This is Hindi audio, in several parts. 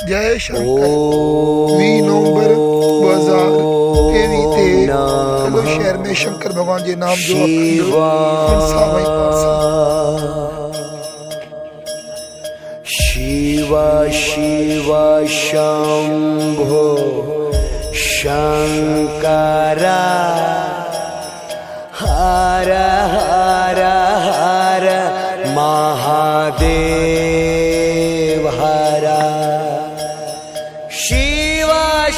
जय शंकर 20 नवंबर 2023 ते चलो शहर में शंकर भगवान जी नाम जो शिव शिव शंभो शंकरा हर हर हर महादेव हरा शिव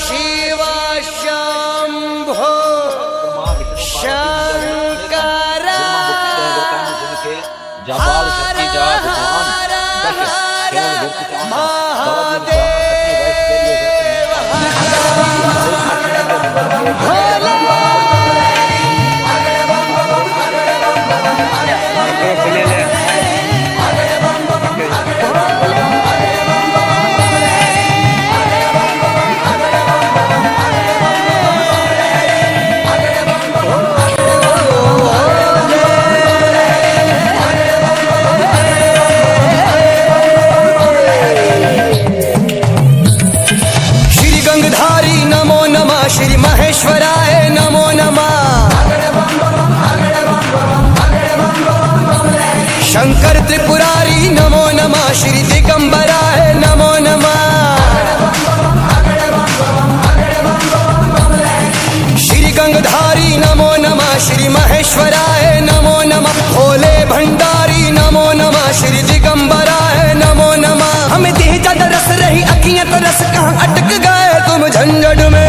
शिव शंभो शंकरा हर हर महादेव हरा श्री महेश्वराय नमो नमः। शंकर त्रिपुरारी नमो नमः। श्री दिगंबराय नमो नमः। श्री गंगधारी नमो नमः। श्री महेश्वराय नमो नमः। भोले भंडारी नमो नमः। श्री दिगंबराय नमो नमः। हमें देह ज्यादा रस रही अखियां तो रस कहाँ अटक गए तुम झंझट में।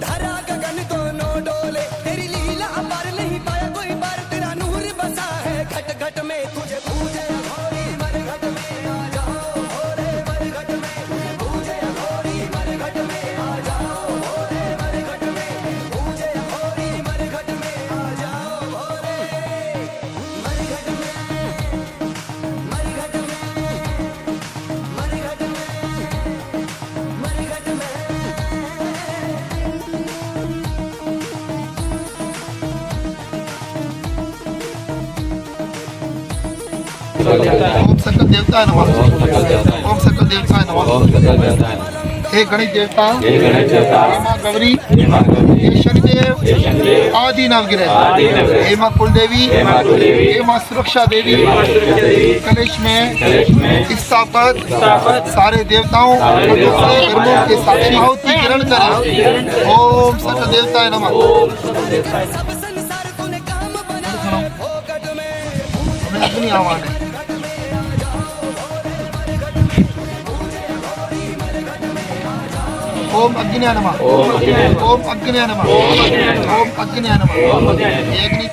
धरा गगन दोनों डोले। तेरी लीला अपार नहीं पाया कोई बार। तेरा नूर बसा है घट घट में। तुझे पूजे अघोरी मरघट में आ जाओ भोरे मरघट में। पूजे अघोरी मरघट में आ जाओ भोरे मरघट में। पूजे अघोरी मरघट में आ जाओ भोरे मरघट में। मरघट में मरघट में मरघट में। ओम सकल देवता नमः। ओम सकल देवता नमः। हे गणेश देवता, हे मां गौरी, हे शनिदेव, आदि नवग्रह, हे मां कुलदेवी, हे मां सुरक्षा देवी, कलेश में स्थापित सारे देवताओं धर्मों के साक्षी आहुति ग्रहण करें। ओम सकल देवता नमः। अपनी आवाज है। ओम अग्निया नमः। ओम अग्निया नमः। ओम अग्निया नमः। एक नहीं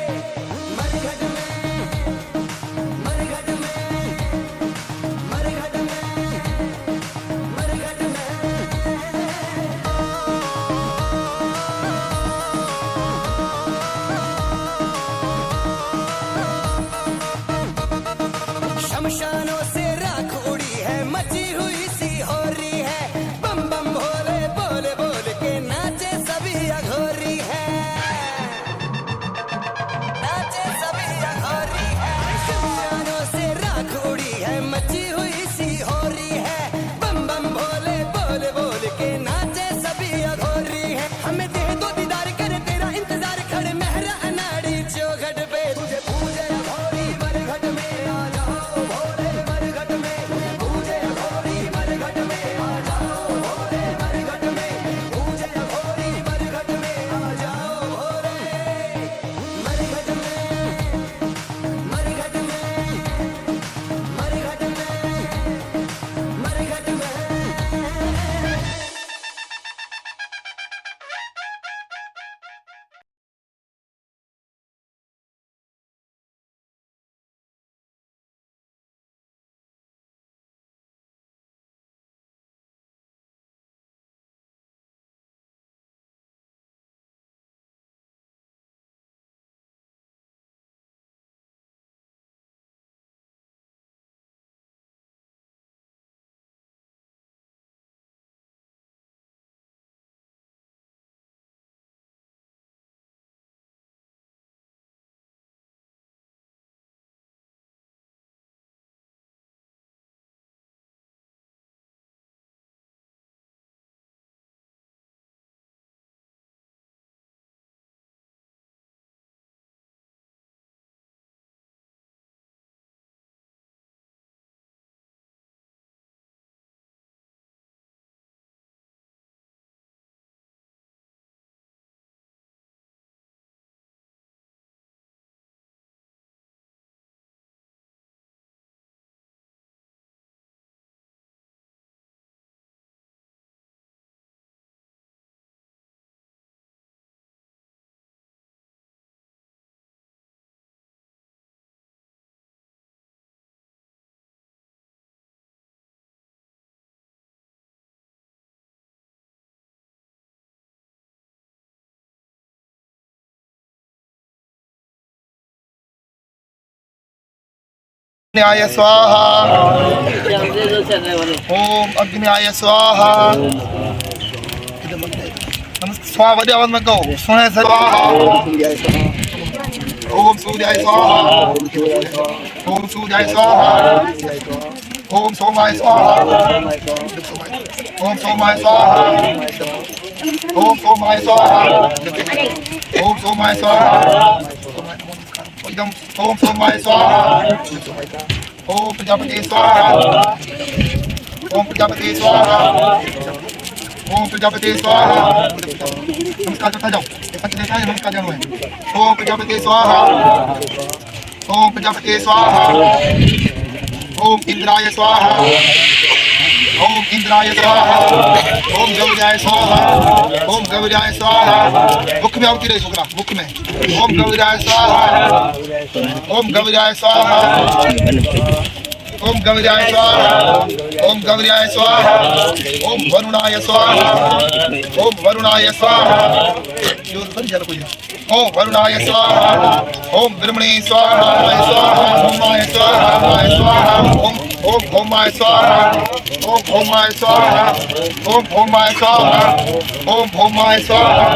शमशानों से राख उड़ी है मची हुई सी हो रही है। बम बम भोले बोले बोल के नाचे सभी अघोरी है। अग्न्याय स्वाहा ओम अग्न्याय स्वाहा स्वाहा वडे आवाज में कहो सुने स्वाहा ओम सूर्याय स्वाहा ओम सूर्याय स्वाहा ओम सोमाय स्वाहा ओम सोमाय स्वाहा ओम सोमाय स्वाहा ओम सोमाय स्वाहा एकदम ओम सोमाय स्वाहा ओम प्रजापति स्वाहा ओम प्रजापति स्वाहा ओम प्रजापति स्वाहा नमस्कार करता जाओ नमस्कार जानो है ओम प्रजापति स्वाहा ओम प्रजापति स्वाहा ओम इंद्राय स्वाहा ओम इंद्राय स्वाहा ओम गौराय स्वाहा ओम गौराय स्वाहा मुख में आउती रही छोकरा मुख में ओम गौराय स्वाहा ओम गौराय स्वाहा ओम गौराय स्वाहा ओम गौराय स्वाहा ओम वरुणाय स्वाहा ओम वरुणाय स्वाहा ओम वरुणाय स्वाहा ओम ब्रह्मणे स्वाहा स्वाहा ओमाय स्वाहा माय स्वाहा ओम भौमाय स्वाहा ओम भौमाय स्वाहा ओम भौमाय स्वाहा ओम भौमाय स्वाहा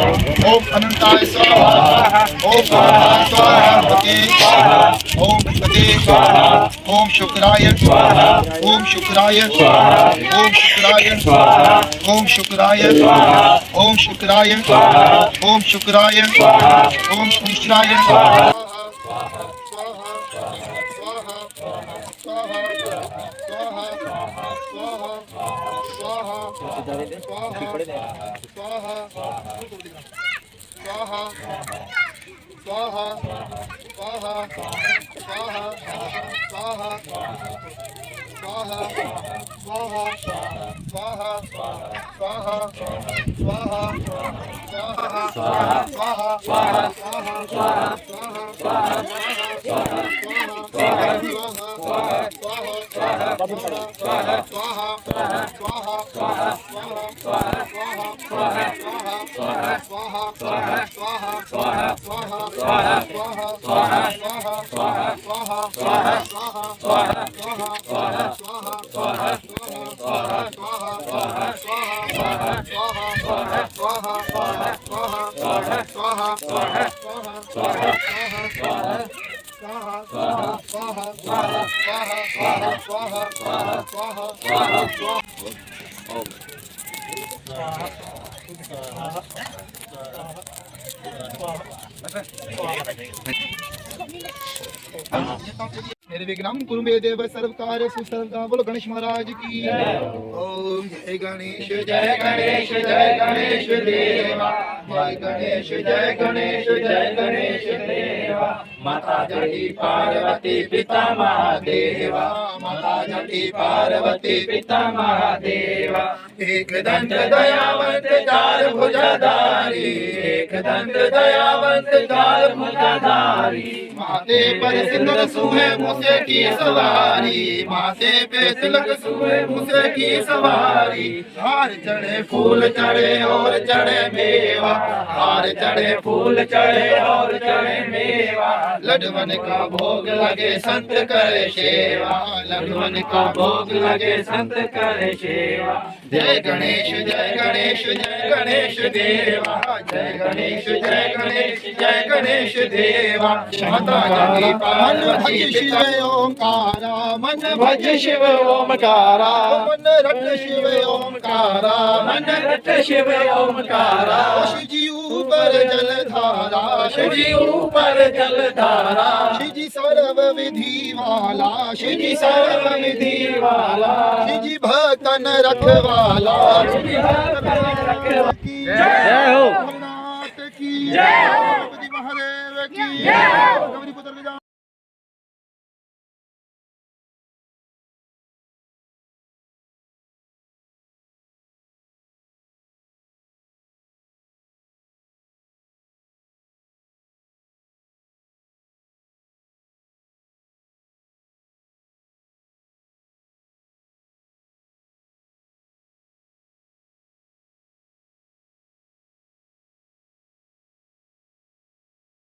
ओम अनंताय स्वाहा ओम स्वाहा स्वाहा पते स्वाहा ओम पते स्वाहा ओम शुक्राय स्वाहा ओम शुक्राय स्वाहा ओम शुक्राय स्वाहा ओम शुक्राय स्वाहा ओम शुक्राय स्वाहा ओम शुक्राय स्वाहा ओम शनिश्चराय स्वाहा निर्विघ्नं कुरु मे देव सर्वकार सुसर्वदा बोलो गणेश महाराज की ओम जय गणेश जय गणेश जय गणेश देवा जय गणेश जय गणेश जय गणेश देवा माता जटी पार्वती पिता महादेवा माता जटी पार्वती पिता महादेवा एक दंत दयावंत चार भुजाधारी एक दंत दयावंत चार भुजाधारी माथे पर सिंदूर सुहे मुझे की सवारी माथे पे तिलक सुहे मुझे की सवारी हार चढ़े फूल चढ़े और चढ़े मेवा हार चढ़े फूल चढ़े और चढ़े मेवा लड्डवन का भोग लगे संत करे सेवा लड्डवन का भोग लगे संत करे सेवा जय गणेश जय गणेश जय गणेश देवा जय गणेश जय गणेश जय गणेश देवा माता जटी पार्वती शिव ओंकारा मन भज शिव ओंकारा मन रट शिव ओंकारा मन रट शिव ओंकारा शिव जी ऊपर जलधारा शिव जी ऊपर जलधारा शिव जी सर्व विधि वाला शिव जी सर्व विधि वाला शिव जी भक्तन रखवाला शिव जी भक्तन रखवाला की जय हो भोलेनाथ की जय हो महादेव की जय हो गौरी पुत्र